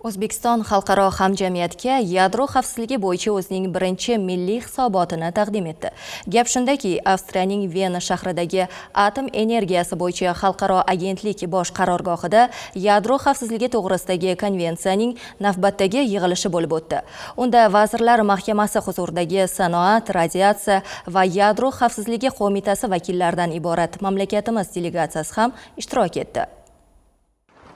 O'zbekiston xalqaro hamjamiyatga yadro xavfsizligi bo'yicha o'zining birinchi milliy hisobotini taqdim etdi. Gap shundaki, Avstriyaning Vena shahridagi atom energiyasi bo'yicha xalqaro agentlik bosh qarorgohida yadro xavfsizligi to'g'risidagi konvensiyaning navbatdagi yig'ilishi bo'lib o'tdi. Unda Vazirlar Mahkamasi huzuridagi sanoat, radiatsiya va yadro xavfsizligi qo'mitasi vakillaridan iborat mamlakatimiz delegatsiyasi ham ishtirok etdi.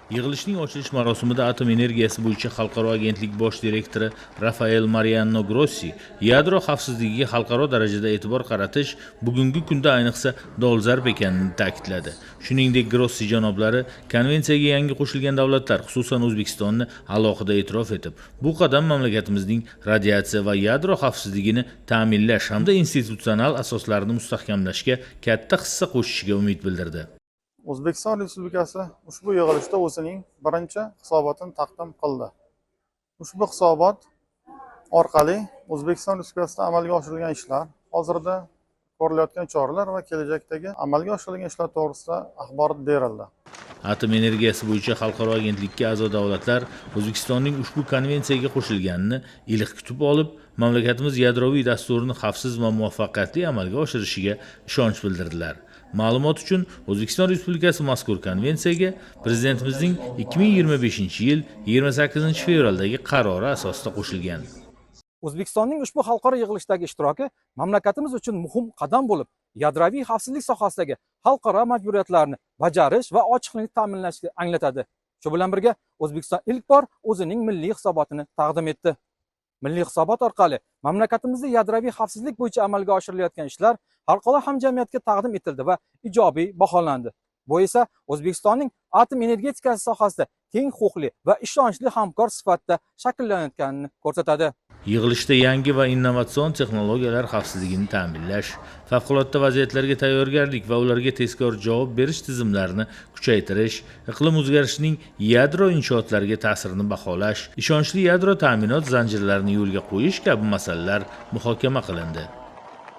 Yig'ilishning ochilish marosimida atom energiyasi bo'yicha xalqaro agentlik bosh direktori Rafael Mariano Grossi yadro xavfsizligiga xalqaro darajada e'tibor qaratish bugungi kunda ayniqsa dolzarb ekanini ta'kidladi. Shuningdek, Grossi janoblari konvensiyaga yangi qo'shilgan davlatlar, xususan O'zbekistonni alohida e'tirof etib, bu qadam mamlakatimizning radiatsiya va yadro xavfsizligini ta'minlash hamda institutsional asoslarini mustahkamlashga katta hissa qo'shishiga umid bildirdi. O'zbekiston Respublikasi ushbu yig'ilishda o'zining birinchi hisobotini taqdim qildi. Ushbu hisobot orqali O'zbekiston Respublikasida amalga oshirilgan ishlar, hozirda ko'rilayotgan choralar va kelajakdagi amalga oshirilgan ishlar to'g'risida axborot berildi. Atom energiyasi bo'yicha xalqaro agentlikka a'zo davlatlar O'zbekistonning ushbu konvensiyaga qo'shilganini iliq kutib olib, mamlakatimiz yadroviy dasturini xavfsiz va muvaffaqiyatli amalga oshirishiga ishonch bildirdilar. Ma'lumot uchun, O'zbekiston Respublikasi mazkur konvensiyaga Prezidentimizning 2025-yil 28 fevraldagi qarori asosida qo'shilgan. O'zbekistonning ushbu xalqaro yig'ilishdagi ishtiroki mamlakatimiz uchun muhim qadam bo'lib, yadroviy xavfsizlik sohasidagi xalqaro majburiyatlarni bajarish va ochiqlikni ta'minlashni anglatadi. Shu bilan birga, O'zbekiston ilk bor o'zining milliy hisobotini taqdim etdi. Milliy hisobot orqali mamlakatimizda yadroviy xavfsizlik bo'yicha amalga oshirilayotgan ishlar xalqaro hamjamiyatga taqdim etildi va ijobiy baholandi. Bu esa O'zbekistonning atom energetikasi sohasida teng huquqli va ishonchli hamkor sifatida shakllanayotganini ko'rsatadi. Yig'ilishda yangi va innovatsion texnologiyalar xavfsizligini ta'minlash, favqulodda vaziyatlarga tayyorgarlik va ularga tezkor javob berish tizimlarini kuchaytirish, iqlim o'zgarishining yadro inshootlariga ta'sirini baholash, ishonchli yadro ta'minot zanjirlarini yo'lga qo'yish kabi masalalar muhokama qilindi.